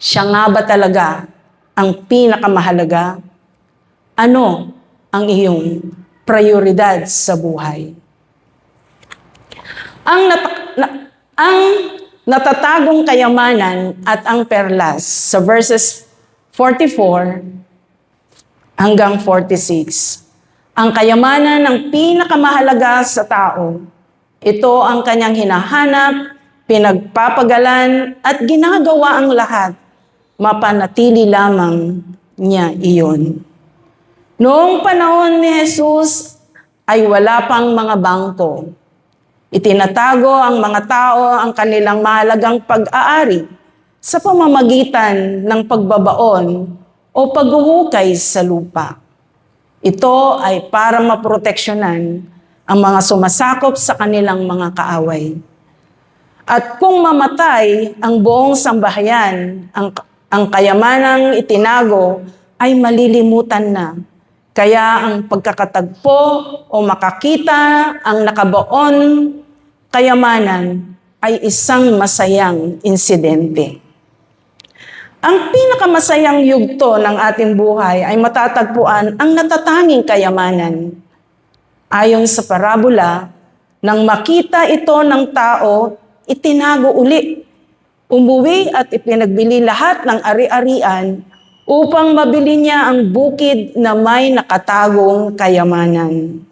Siya nga ba talaga ang pinakamahalaga? Ano ang iyong prioridad sa buhay? Ang natatagong kayamanan at ang perlas sa verses 44 hanggang 46. Ang kayamanan ng pinakamahalaga sa tao. Ito ang kanyang hinahanap, pinagpapagalan at ginagawa ang lahat. Mapanatili lamang niya iyon. Noong panahon ni Jesus ay wala pang mga bangko. Itinatago ang mga tao ang kanilang mahalagang pag-aari sa pamamagitan ng pagbabaon o paghuhukay sa lupa. Ito ay para maproteksyonan ang mga sumasakop sa kanilang mga kaaway. At kung mamatay ang buong sambahayan, ang kayamanang itinago ay malilimutan na. Kaya ang pagkakatagpo o makakita ang nakabaon kayamanan ay isang masayang insidente. Ang pinakamasayang yugto ng ating buhay ay matatagpuan ang natatanging kayamanan. Ayon sa parabola, nang makita ito ng tao, itinago uli. Umuwi at ipinagbili lahat ng ari-arian upang mabili niya ang bukid na may nakatagong kayamanan.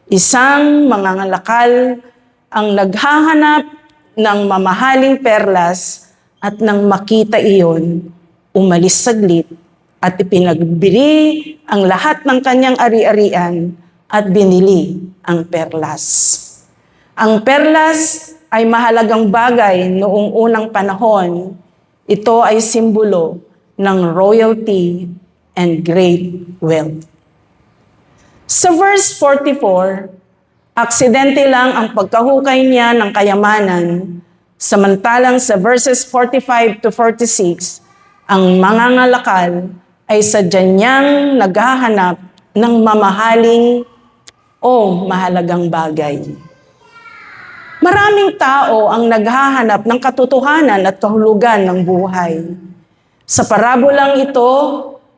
Isang mangangalakal ang naghahanap ng mamahaling perlas at nang makita iyon, umalis saglit at ipinagbili ang lahat ng kanyang ari-arian at binili ang perlas. Ang perlas ay mahalagang bagay noong unang panahon. Ito ay simbolo ng royalty and great wealth. Sa verse 44, aksidente lang ang pagkahukay niya ng kayamanan, samantalang sa verses 45 to 46, ang mangangalakal ay sadya niyang naghahanap ng mamahaling o mahalagang bagay. Maraming tao ang naghahanap ng katotohanan at kahulugan ng buhay. Sa parabolang ito,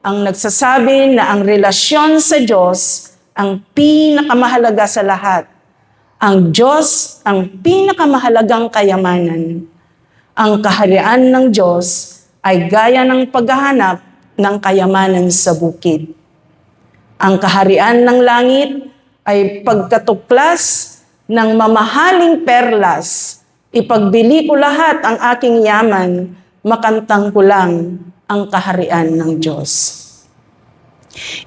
ang nagsasabi na ang relasyon sa Diyos ang pinakamahalaga sa lahat. Ang Diyos ang pinakamahalagang kayamanan. Ang kaharian ng Diyos ay gaya ng paghahanap ng kayamanan sa bukid. Ang kaharian ng langit ay pagkatuklas ng mamahaling perlas. Ipagbili ko lahat ang aking yaman, makantang ko lang ang kaharian ng Diyos.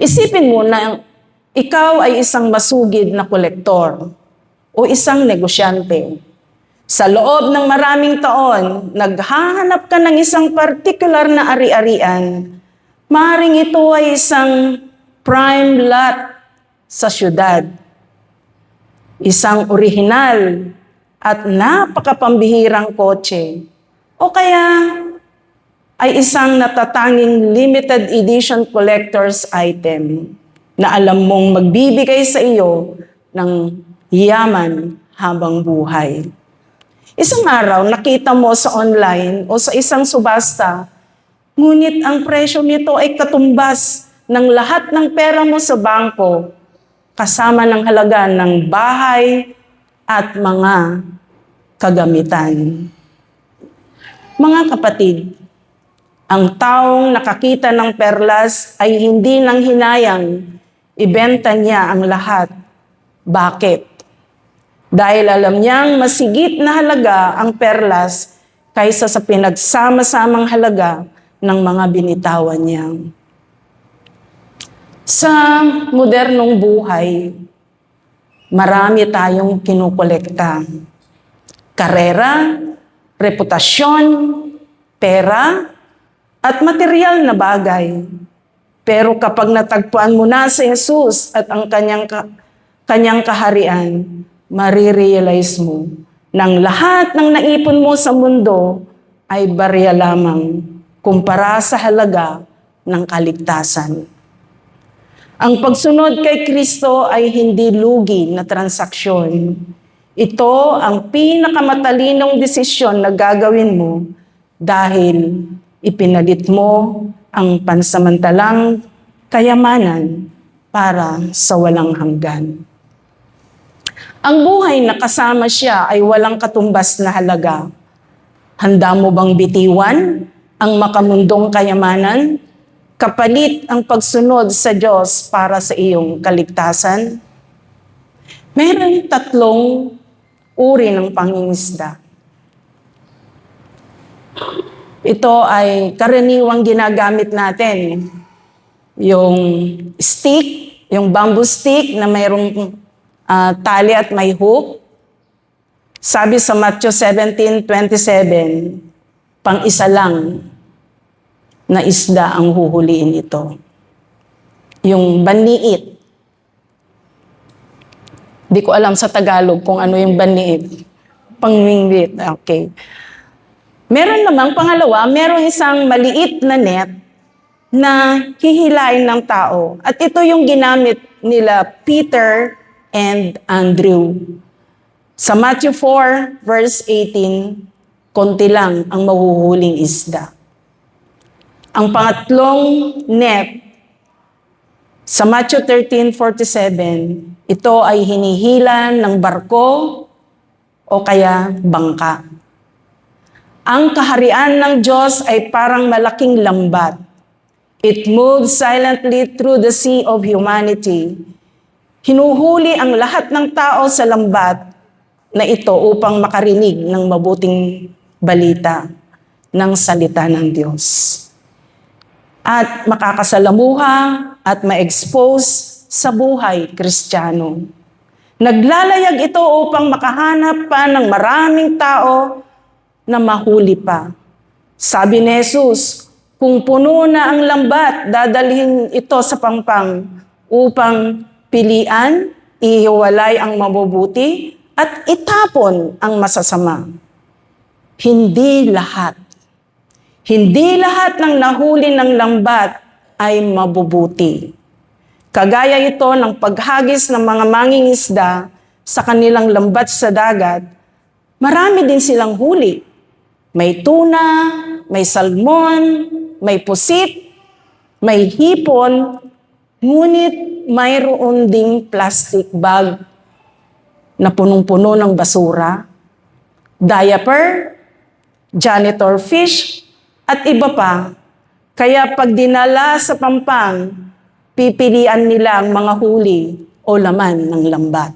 Isipin mo na ikaw ay isang masugid na kolektor o isang negosyante. Sa loob ng maraming taon, naghahanap ka ng isang partikular na ari-arian. Maaaring ito ay isang prime lot sa syudad. Isang orihinal at napakapambihirang kotse. O kaya ay isang natatanging limited edition collector's item na alam mong magbibigay sa iyo ng yaman habang buhay. Isang araw, nakita mo sa online o sa isang subasta, ngunit ang presyo nito ay katumbas ng lahat ng pera mo sa bangko, kasama ng halaga ng bahay at mga kagamitan. Mga kapatid, ang taong nakakita ng perlas ay hindi nang hinayang ibenta niya ang lahat. Bakit? Dahil alam niyang masigit na halaga ang perlas kaysa sa pinagsama-samang halaga ng mga binitawan niya. Sa modernong buhay, marami tayong kinukolekta. Karera, reputasyon, pera, at material na bagay. Pero kapag natagpuan mo na si Jesus at ang kanyang kaharian, marirealize mo nang lahat ng naipon mo sa mundo ay barya lamang kumpara sa halaga ng kaligtasan. Ang pagsunod kay Kristo ay hindi lugi na transaksyon. Ito ang pinakamatalinong desisyon na gagawin mo dahil ipinalit mo ang pansamantalang kayamanan para sa walang hanggan. Ang buhay na kasama siya ay walang katumbas na halaga. Handa mo bang bitiwan ang makamundong kayamanan, kapalit ang pagsunod sa Diyos para sa iyong kaligtasan? Mayroong 3 uri ng pangingisda. Ito ay karaniwang ginagamit natin. Yung stick, yung bamboo stick na mayroong tali at may hook. Sabi sa Matthew 17:27, pang-isa lang na isda ang huhuliin ito. Yung baniit. Di ko alam sa Tagalog kung ano yung baniit. Pangwingwit, okay. Meron namang pangalawa, meron isang maliit na net na hihilain ng tao. At ito yung ginamit nila Peter and Andrew. Sa Matthew 4, verse 18, konti lang ang mahuhuling isda. Ang pangatlong net, sa Matthew 13:47, ito ay hinihilan ng barko o kaya bangka. Ang kaharian ng Diyos ay parang malaking lambat. It moves silently through the sea of humanity. Hinuhuli ang lahat ng tao sa lambat na ito upang makarinig ng mabuting balita ng salita ng Diyos. At makakasalamuha at ma-expose sa buhay Kristiyano. Naglalayag ito upang makahanap pa ng maraming tao na mahuli pa. Sabi ni Jesus, kung puno na ang lambat, dadalhin ito sa pangpang upang pilian, ihiwalay ang mabubuti at itapon ang masasama. Hindi lahat ng nahuli ng lambat ay mabubuti. Kagaya ito ng paghagis ng mga mangingisda sa kanilang lambat sa dagat, marami din silang huli. May tuna, may salmon, may pusit, may hipon, ngunit mayroon ding plastic bag na punong-puno ng basura, diaper, janitor fish, at iba pa. Kaya pag dinala sa pampang, pipilian nila ang mga huli o laman ng lambat.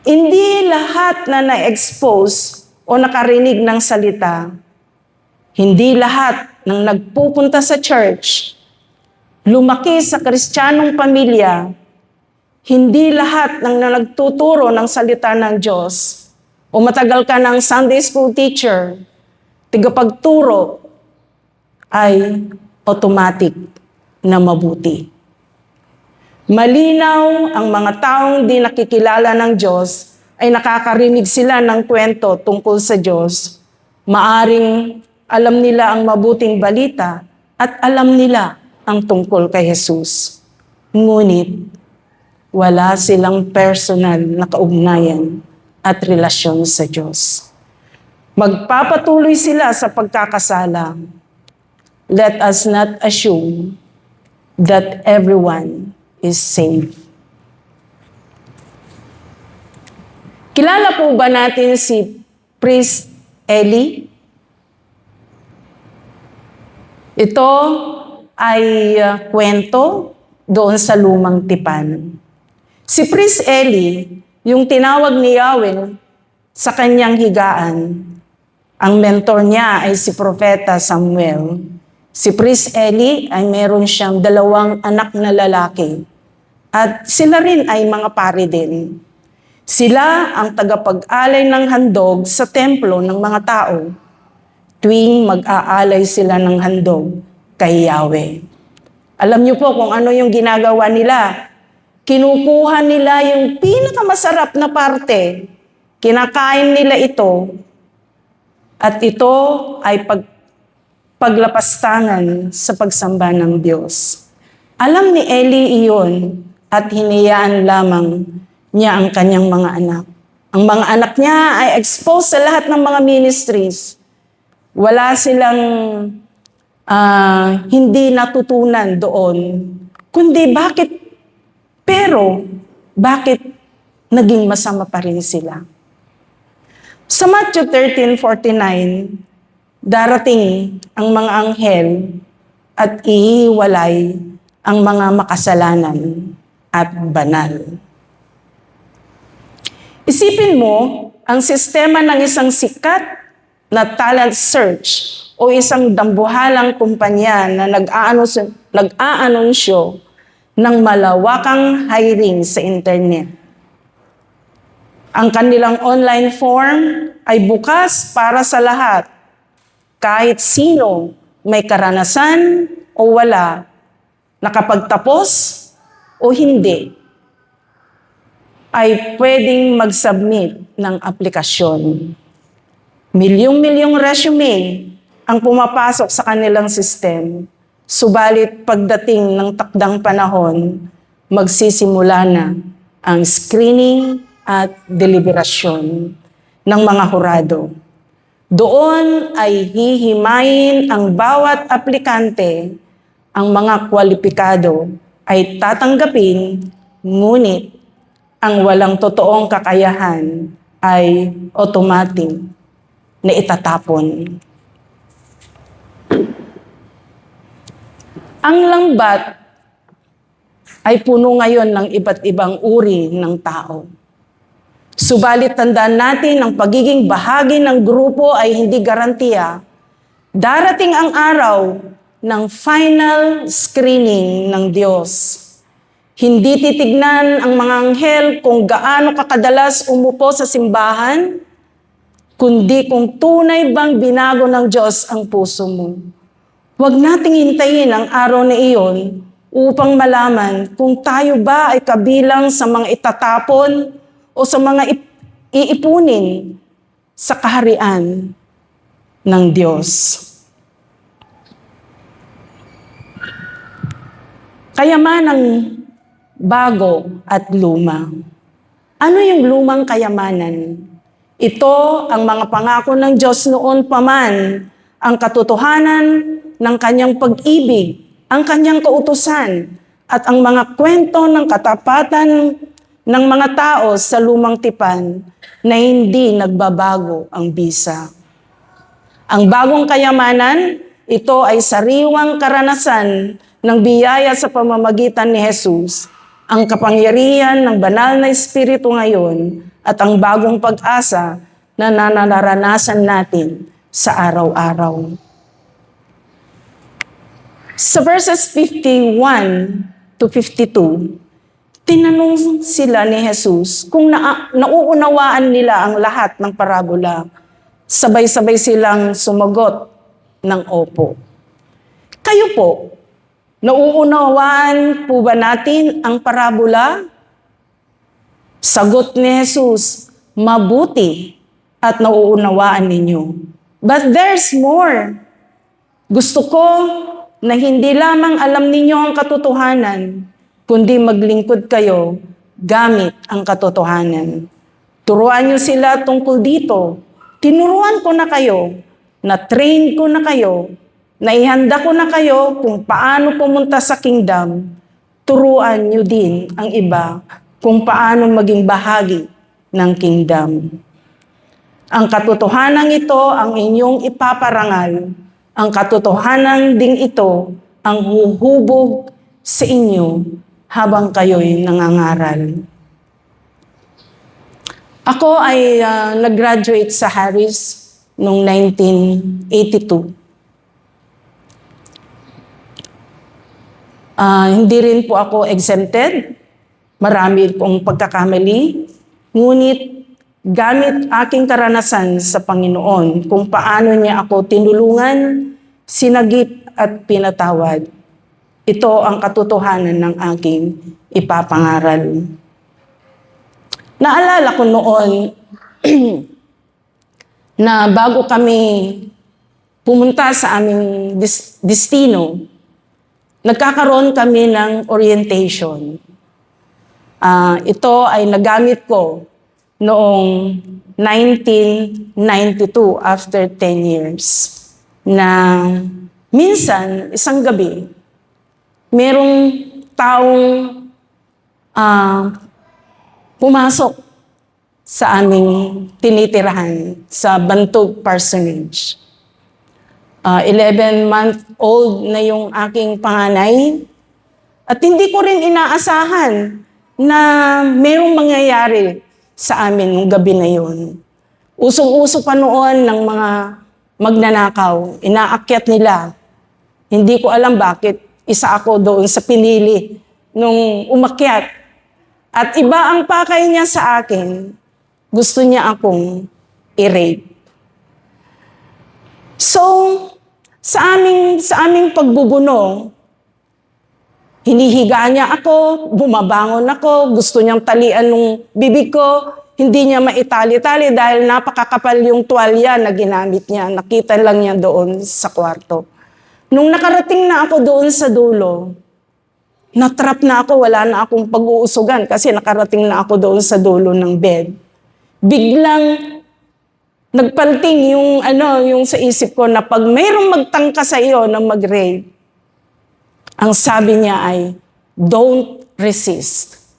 Hindi lahat na na-expose o nakarinig ng salita, hindi lahat ng nagpupunta sa church, lumaki sa Kristiyanong pamilya, hindi lahat ng nagtuturo ng salita ng Diyos, o matagal ka ng Sunday school teacher, tigapagturo, ay automatic na mabuti. Malinaw ang mga taong di nakikilala ng Diyos ay nakakarinig sila ng kwento tungkol sa Diyos. Maaring alam nila ang mabuting balita at alam nila ang tungkol kay Jesus. Ngunit wala silang personal na kaugnayan at relasyon sa Diyos. Magpapatuloy sila sa pagkakasala. Let us not assume that everyone is saved. Kilala po ba natin si Priest Eli? Ito ay kwento doon sa Lumang Tipan. Si Priest Eli, yung tinawag ni Yahweh sa kanyang higaan, ang mentor niya ay si Propeta Samuel. Si Priest Eli ay meron siyang 2 anak na lalaki. At sila rin ay mga pari din. Sila ang tagapag-alay ng handog sa templo ng mga tao. Tuwing mag-aalay sila ng handog kay Yahweh. Alam niyo po kung ano yung ginagawa nila. Kinukuha nila yung pinakamasarap na parte. Kinakain nila ito. At ito ay paglapastangan sa pagsamba ng Diyos. Alam ni Eli iyon at hinayaan lamang niya ang kanyang mga anak. Ang mga anak niya ay exposed sa lahat ng mga ministries. Wala silang hindi natutunan doon, kundi bakit naging masama pa rin sila? Sa Matthew 13:49, darating ang mga anghel at ihiwalay ang mga makasalanan at banal. Isipin mo, ang sistema ng isang sikat na talent search o isang dambuhalang kumpanya na nag-aanunsyo ng malawakang hiring sa internet. Ang kanilang online form ay bukas para sa lahat, kahit sino may karanasan o wala, nakapagtapos o hindi, ay pwedeng mag-submit ng aplikasyon. Milyong-milyong resume ang pumapasok sa kanilang system, subalit pagdating ng takdang panahon, magsisimula na ang screening at deliberasyon ng mga hurado. Doon ay hihimayin ang bawat aplikante, ang mga kwalipikado ay tatanggapin, ngunit ang walang totoong kakayahan ay automatic na itatapon. Ang lambat ay puno ngayon ng iba't ibang uri ng tao. Subalit tandaan natin ang pagiging bahagi ng grupo ay hindi garantiya. Darating ang araw ng final screening ng Diyos. Hindi titignan ang mga anghel kung gaano kakadalas umupo sa simbahan, kundi kung tunay bang binago ng Diyos ang puso mo. Huwag nating hintayin ang araw na iyon upang malaman kung tayo ba ay kabilang sa mga itatapon o sa mga iipunin sa kaharian ng Diyos. Kayamanang bago at luma. Ano yung lumang kayamanan? Ito ang mga pangako ng Diyos noon pa man, ang katotohanan ng kanyang pag-ibig, ang kanyang kautusan, at ang mga kwento ng katapatan ng mga tao sa lumang tipan na hindi nagbabago ang bisa. Ang bagong kayamanan, ito ay sariwang karanasan ng biyaya sa pamamagitan ni Jesus, ang kapangyarihan ng banal na Espiritu ngayon, at ang bagong pag-asa na nararanasan natin sa araw-araw. Sa verses 51 to 52, tinanong sila ni Jesus kung nauunawaan nila ang lahat ng parabola. Sabay-sabay silang sumagot ng opo. Kayo po, nauunawaan po ba natin ang parabola? Sagot ni Jesus, mabuti at nauunawaan ninyo. But there's more. Gusto ko na hindi lamang alam ninyo ang katotohanan, kundi maglingkod kayo gamit ang katotohanan. Turuan niyo sila tungkol dito. Tinuruan ko na kayo, na-train ko na kayo, naihanda ko na kayo kung paano pumunta sa kingdom. Turuan niyo din ang iba kung paano maging bahagi ng kingdom. Ang katotohanan ito ang inyong ipaparangal. Ang katotohanan ding ito ang huhubog sa inyo habang kayo'y nangangaral. Ako ay nag-graduate sa Harris noong 1982. Hindi rin po ako exempted. Marami pong pagkakamali. Ngunit gamit aking karanasan sa Panginoon kung paano niya ako tinulungan, sinagip at pinatawad. Ito ang katotohanan ng aking ipapangaral. Naalala ko noon na bago kami pumunta sa aming destino, nagkakaroon kami ng orientation. Ito ay nagamit ko noong 1992 after 10 years. na minsan, isang gabi, merong taong pumasok sa aming tinitirahan sa Bantog Parsonage. 11-month-old na yung aking panganay. At hindi ko rin inaasahan na mayroong mangyayari sa amin nung gabi na yun. Usong-uso pa noon ng mga magnanakaw. Inaakyat nila. Hindi ko alam bakit isa ako doon sa pinili nung umakyat. At iba ang pakay niya sa akin. Gusto niya akong i-rape. So, sa aming pagbubuno, hinihiga niya ako, bumabangon ako, gusto niyang talian ng bibig ko, hindi niya maitali-tali dahil napakakapal yung tuwalya na ginamit niya. Nakita lang niya doon sa kwarto. Nung nakarating na ako doon sa dulo, natrap na ako, wala na akong pag-uusugan kasi nakarating na ako doon sa dulo ng bed. Biglang nagpalting yung sa isip ko na pag mayroong magtangka sa iyo na mag-rape, ang sabi niya ay, don't resist.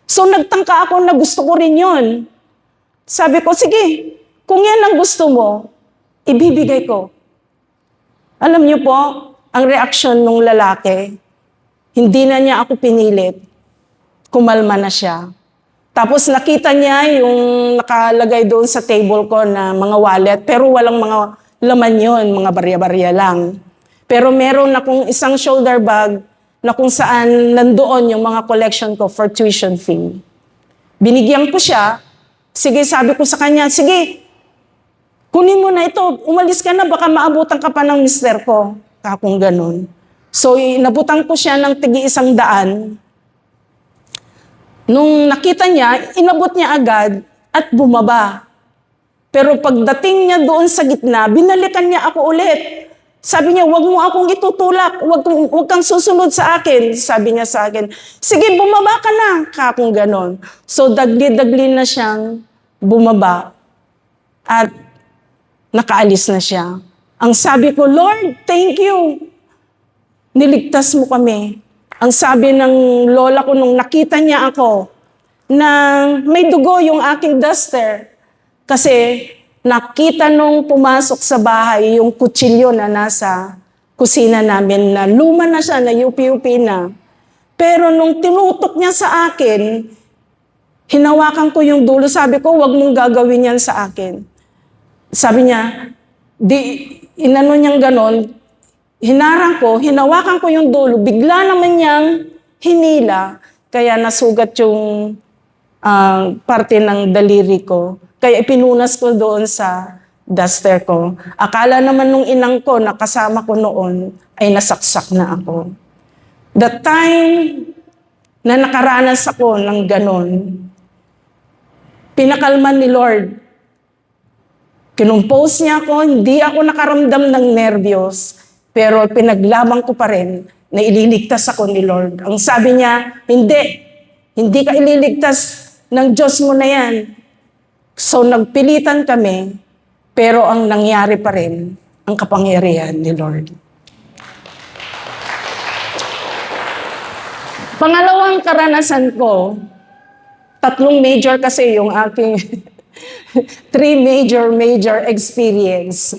So nagtangka ako na gusto ko rin yun. Sabi ko, sige, kung yan ang gusto mo, ibibigay ko. Alam niyo po, ang reaksyon ng lalaki, hindi na niya ako pinilit, kumalma na siya. Tapos nakita niya yung nakalagay doon sa table ko na mga wallet, pero walang mga laman yun, mga barya-barya lang. Pero meron akong isang shoulder bag na kung saan nandoon yung mga collection ko for tuition fee. Binigyan ko siya, sige, sabi ko sa kanya, sige, kunin mo na ito, umalis ka na, baka maabutan ka pa ng mister ko. Kakong ganun. So, inabutan ko siya ng tig-100. Nung nakita niya, inabot niya agad at bumaba. Pero pagdating niya doon sa gitna, binalikan niya ako ulit. Sabi niya, wag mo akong itutulak, wag kang susunod sa akin. Sabi niya sa akin, sige, bumaba ka na. Kakong ganon. So, dagli-dagli na siyang bumaba at nakaalis na siya. Ang sabi ko, Lord, thank you. Niligtas mo kami. Ang sabi ng lola ko nung nakita niya ako na may dugo yung aking duster. Kasi nakita nung pumasok sa bahay yung kutsilyo na nasa kusina namin na luma na siya, na yupi-yupi na. Pero nung tinutok niya sa akin, hinawakan ko yung dulo. Sabi ko, wag mong gagawin yan sa akin. Sabi niya, inano niyang ganon, hinarang ko, hinawakan ko yung dulo, bigla naman niyang hinila, kaya nasugat yung parte ng daliri ko. Kaya ipinunas ko doon sa duster ko. Akala naman nung inang ko na kasama ko noon ay nasaksak na ako. The time na nakaranas ako ng ganon, pinakalman ni Lord. Kinumpose niya ako, hindi ako nakaramdam ng nervyos, pero pinaglaban ko pa rin na ililigtas ako ni Lord. Ang sabi niya, hindi ka ililigtas ng Diyos mo na yan. So nagpilitan kami, pero ang nangyari pa rin, ang kapangyarihan ni Lord. Pangalawang karanasan ko, 3 major kasi yung aking 3 major experience.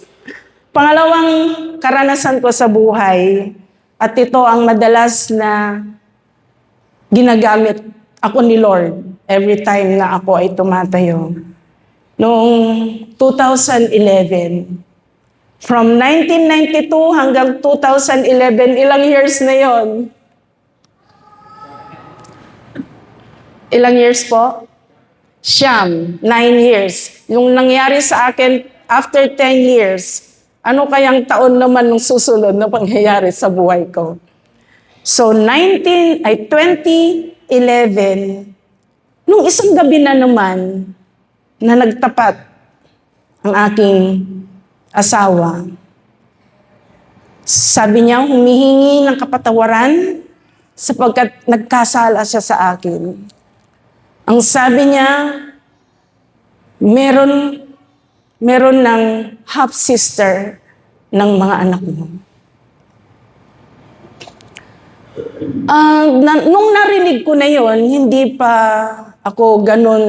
Pangalawang karanasan ko sa buhay, at ito ang madalas na ginagamit ako ni Lord every time na ako ay tumatayo. Noong 2011, from 1992 hanggang 2011, ilang years na yon? Ilang years po? 9 years. Yung nangyari sa akin after 10 years, ano kayang taon naman nung susunod na pangyayari sa buhay ko? So 2011, nung isang gabi na naman na nagtapat ang aking asawa, sabi niya humihingi ng kapatawaran sapagkat nagkasala siya sa akin. Ang sabi niya, meron ng half-sister ng mga anak mo. Nung narinig ko na yon, hindi pa ako ganun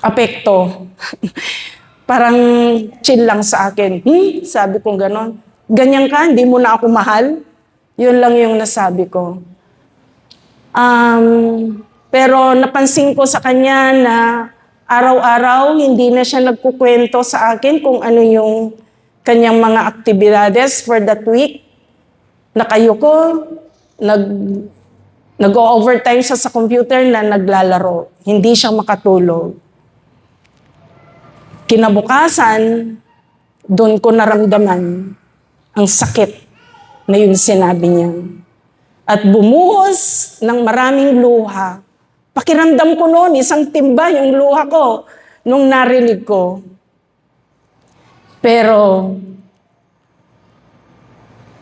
apekto. Parang chill lang sa akin. Sabi ko ganon. Ganyan ka, hindi mo na ako mahal? Yun lang yung nasabi ko. Pero napansin ko sa kanya na araw-araw hindi na siya nagkukwento sa akin kung ano yung kanyang mga aktibidades for that week. Nakayuko, nag-overtime siya sa computer na naglalaro. Hindi siya makatulog. Kinabukasan, doon ko naramdaman ang sakit na yung sinabi niya. At bumuhos ng maraming luha. Pakiramdam ko noon, isang timba yung luha ko nung narinig ko. Pero,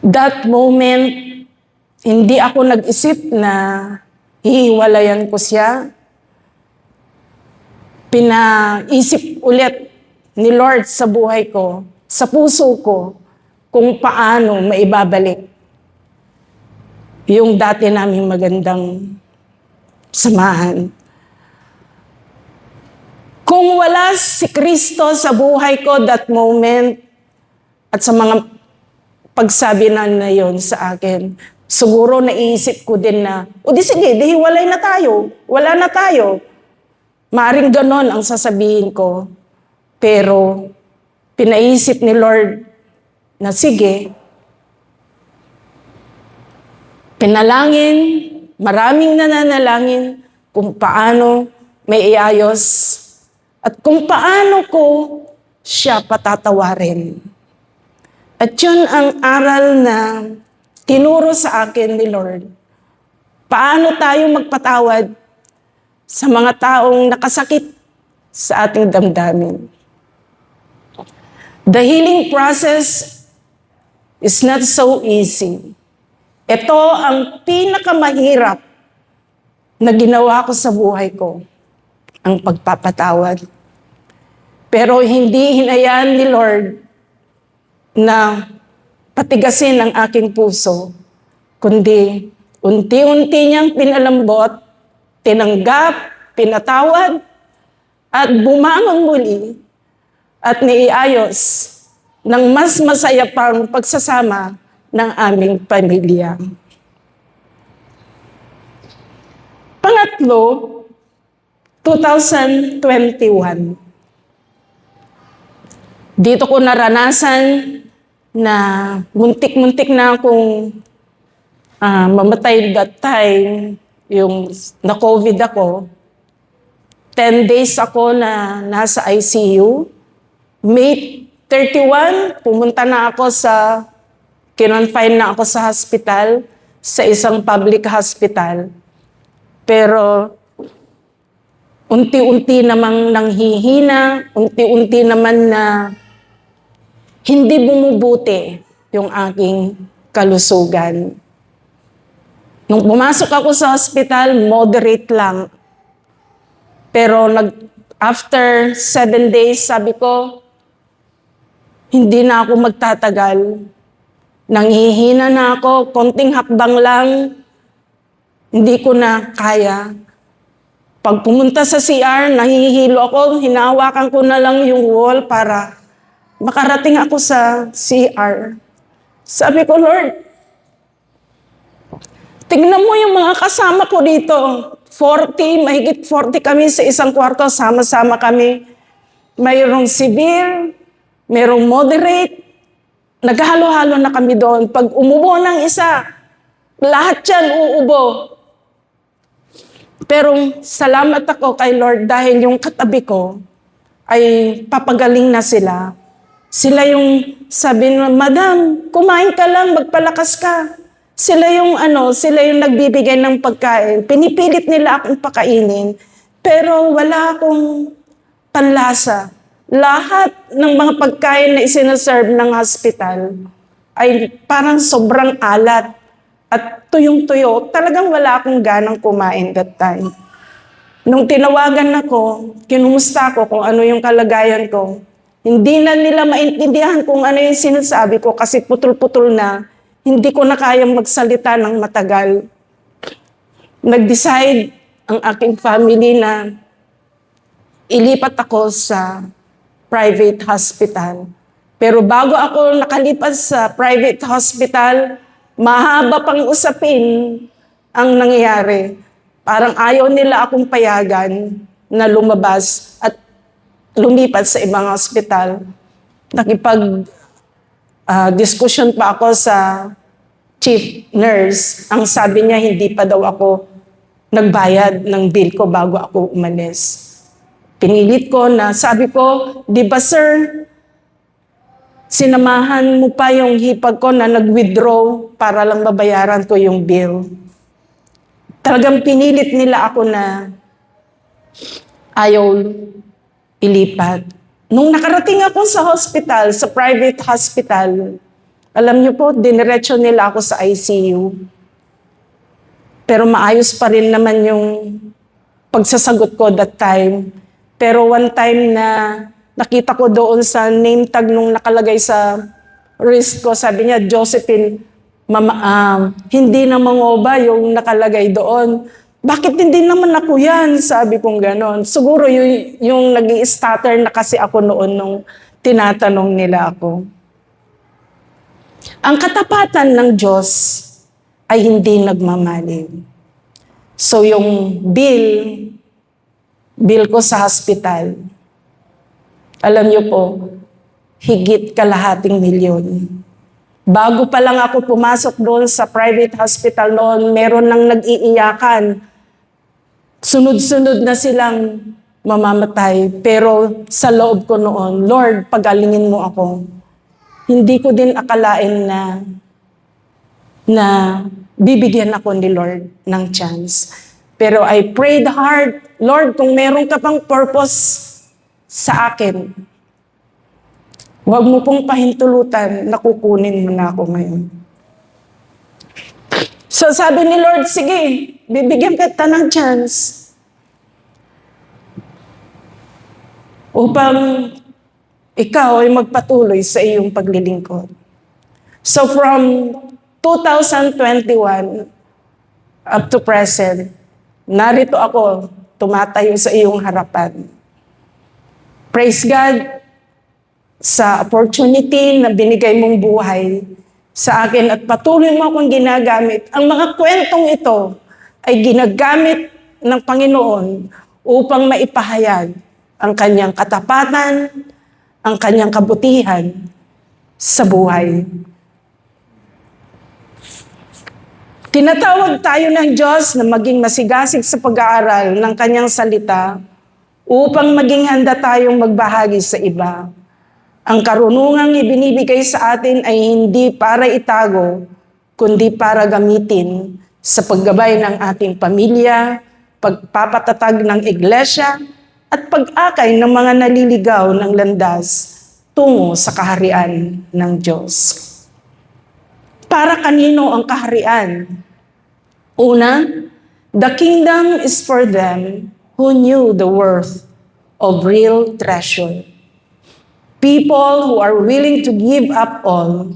that moment, hindi ako nag-isip na hihiwalayan ko siya. Pinaisip ulit ni Lord sa buhay ko, sa puso ko, kung paano maibabalik yung dati naming magandang samahan. Kung wala si Kristo sa buhay ko that moment at sa mga pagsabi na yon sa akin, siguro naisip ko din na, o di sige, di hiwalay na tayo, wala na tayo. Maaring ganon ang sasabihin ko. Pero pinaisip ni Lord na sige, pinalangin, maraming nananalangin kung paano may iayos at kung paano ko siya patatawarin. At yun ang aral na tinuro sa akin ni Lord. Paano tayo magpatawad sa mga taong nakasakit sa ating damdamin. The healing process is not so easy. Ito ang pinakamahirap na ginawa ko sa buhay ko, ang pagpapatawad. Pero hindi hinayaan ni Lord na patigasin ang aking puso, kundi unti-unti niyang pinalambot, tinanggap, pinatawad, at bumangon muli at naiayos ng mas masaya pang pagsasama ng aming pamilya. Pangatlo, 2021. Dito ko naranasan na muntik-muntik na akong mamatay that time, yung na-COVID ako. 10 days ako na nasa ICU. May 31, pumunta na ako kinonfine na ako sa hospital, sa isang public hospital. Pero unti-unti namang nanghihina, unti-unti naman na hindi bumubuti yung aking kalusugan. Nung pumasok ako sa hospital, moderate lang. Pero after 7 days, sabi ko, hindi na ako magtatagal. Nanghihina na ako, konting hakbang lang, hindi ko na kaya. Pag pumunta sa CR, nahihilo ako, hinahawakan ko na lang yung wall para makarating ako sa CR. Sabi ko, Lord, tignan mo yung mga kasama ko dito. 40, mahigit 40 kami sa isang kwarto, sama-sama kami. Mayroong severe, mayroong moderate. Naghalo-halo na kami doon. Pag umubo ng isa, lahat yan uubo. Pero salamat ako kay Lord dahil yung katabi ko ay papagaling na sila. Sila yung sabi nila, Madam, kumain ka lang, magpalakas ka. Sila yung nagbibigay ng pagkain. Pinipilit nila akong pakainin. Pero wala akong panlasa. Lahat ng mga pagkain na isinaserve ng hospital ay parang sobrang alat at tuyong-tuyo. Talagang wala akong ganang kumain that time. Nung tinawagan ako, kinumusta ko kung ano yung kalagayan ko. Hindi na nila maintindihan kung ano yung sinasabi ko kasi putol-putol na. Hindi ko na kayang magsalita ng matagal. Nag-decide ang aking family na ilipat ako sa private hospital. Pero bago ako nakalipat sa private hospital, mahaba pang usapin ang nangyayari. Parang ayaw nila akong payagan na lumabas at lumipat sa ibang hospital. Discussion pa ako sa chief nurse. Ang sabi niya, hindi pa daw ako nagbayad ng bill ko bago ako umalis. Pinilit ko na, sabi ko, di ba sir, sinamahan mo pa yung hipag ko na nag-withdraw para lang babayaran ko yung bill. Talagang pinilit nila ako na ayaw ilipat. Nung nakarating ako sa hospital, sa private hospital, alam niyo po, diniretso nila ako sa ICU. Pero maayos pa rin naman yung pagsasagot ko that time. Pero one time na nakita ko doon sa name tag nung nakalagay sa wrist ko, sabi niya, Josephine, hindi na mangoba yung nakalagay doon. Bakit hindi naman ako yan? Sabi kong ganon. Siguro yung nag-i-stutter na kasi ako noon nung tinatanong nila ako. Ang katapatan ng Diyos ay hindi nagmamalim. So yung bill ko sa hospital, alam niyo po, higit kalahating milyon. Bago pa lang ako pumasok doon sa private hospital noon, meron nang nag-iiyakan. Sunod-sunod na silang mamamatay. Pero sa loob ko noon, Lord, pagalingin mo ako. Hindi ko din akalain na bibigyan ako ni Lord ng chance. Pero I prayed hard, Lord, kung meron ka pang purpose sa akin, huwag mo pong pahintulutan na kukunin mo na ako ngayon. So sabi ni Lord, sige, bibigyan kita ng chance upang ikaw ay magpatuloy sa iyong paglilingkod. So from 2021 up to present, narito ako, tumatayo sa iyong harapan. Praise God sa opportunity na binigay mong buhay sa akin at patuloy mo akong ginagamit. Ang mga kwentong ito ay ginagamit ng Panginoon upang maipahayag ang kanyang katapatan, ang kanyang kabutihan sa buhay. Tinatawag tayo ng Diyos na maging masigasig sa pag-aaral ng kanyang salita upang maging handa tayong magbahagi sa iba. Ang karunungang ibinibigay sa atin ay hindi para itago, kundi para gamitin sa paggabay ng ating pamilya, pagpapatatag ng iglesia, at pag-akay ng mga naliligaw ng landas tungo sa kaharian ng Diyos. Para kanino ang kaharian? Una, the kingdom is for them who knew the worth of real treasure. People who are willing to give up all,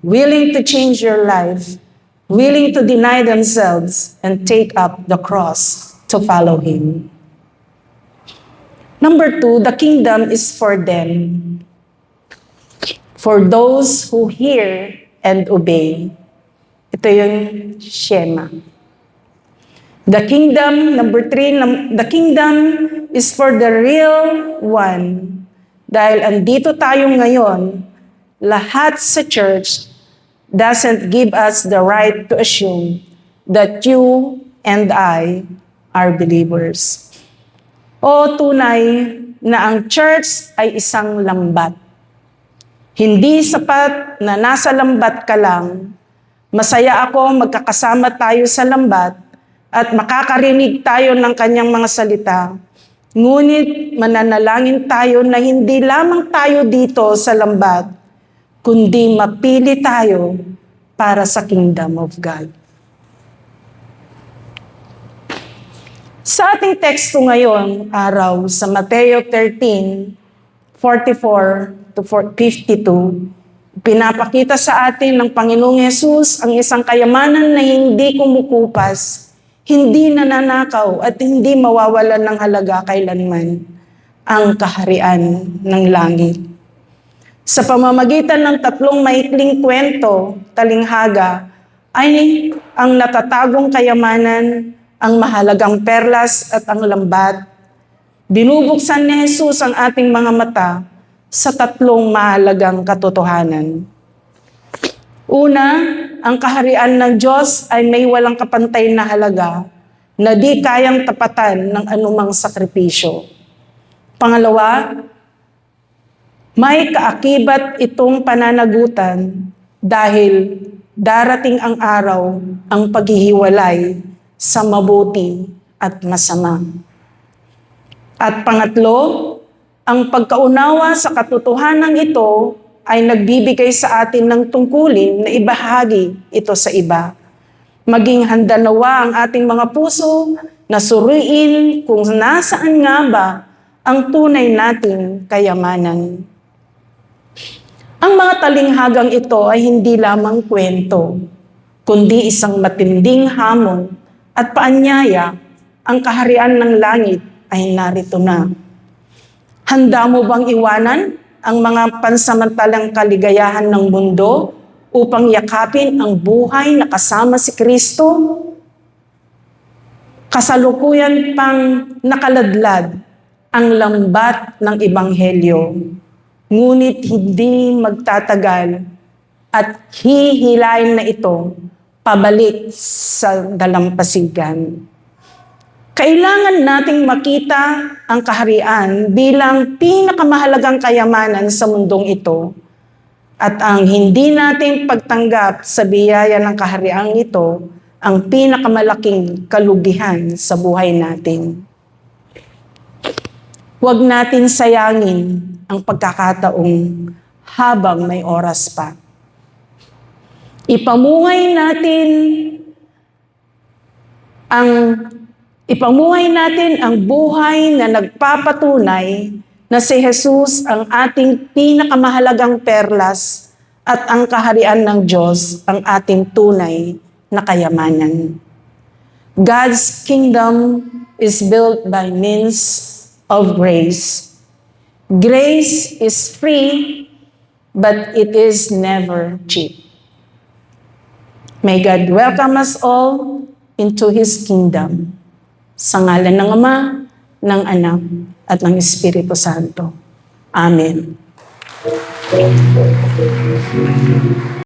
willing to change your life, willing to deny themselves and take up the cross to follow Him. Number two, the kingdom is for them. For those who hear and obey. Ito yung Shema. The kingdom, number three, the kingdom is for the real one. Dahil andito tayo ngayon, lahat sa church doesn't give us the right to assume that you and I are believers. O tunay na ang church ay isang lambat. Hindi sapat na nasa lambat ka lang. Masaya ako magkakasama tayo sa lambat at makakarinig tayo ng kanyang mga salita. Ngunit mananalangin tayo na hindi lamang tayo dito sa lambat, kundi mapili tayo para sa kingdom of God. Sa ating teksto ngayon, araw, sa Mateo 13, 44 to 52, pinapakita sa atin ng Panginoong Hesus ang isang kayamanan na hindi kumukupas, hindi nananakaw at hindi mawawalan ng halaga kailanman, ang kaharian ng langit. Sa pamamagitan ng 3 maikling kwento, talinghaga, ay ang natatagong kayamanan, ang mahalagang perlas at ang lambat. Binubuksan ni Jesus ang ating mga mata sa 3 mahalagang katotohanan. Una, ang kaharian ng Diyos ay may walang kapantay na halaga na di kayang tapatan ng anumang sakripisyo. Pangalawa, may kaakibat itong pananagutan dahil darating ang araw ang paghihiwalay sa mabuti at masama. At pangatlo, ang pagkaunawa sa katotohanan ito ay nagbibigay sa atin ng tungkulin na ibahagi ito sa iba. Maging handa nawa ang ating mga puso na suriin kung nasaan nga ba ang tunay nating kayamanan. Ang mga talinghagang ito ay hindi lamang kwento, kundi isang matinding hamon at paanyaya. Ang kaharian ng langit ay narito na. Handa mo bang iwanan ang mga pansamantalang kaligayahan ng mundo upang yakapin ang buhay na kasama si Kristo? Kasalukuyan pang nakaladlad ang lambat ng Ebanghelyo, ngunit hindi magtatagal at hihilain na ito pabalik sa dalampasigan. Kailangan nating makita ang kaharian bilang pinakamahalagang kayamanan sa mundong ito at ang hindi nating pagtanggap sa biyaya ng kahariang ito ang pinakamalaking kalugihan sa buhay natin. Huwag natin sayangin ang pagkakataong habang may oras pa. Ipamuhay natin ang buhay na nagpapatunay na si Jesus ang ating pinakamahalagang perlas at ang kaharian ng Diyos ang ating tunay na kayamanan. God's kingdom is built by means of grace. Grace is free, but it is never cheap. May God welcome us all into His kingdom. Sa ngalan ng Ama, ng Anak, at ng Espiritu Santo. Amen.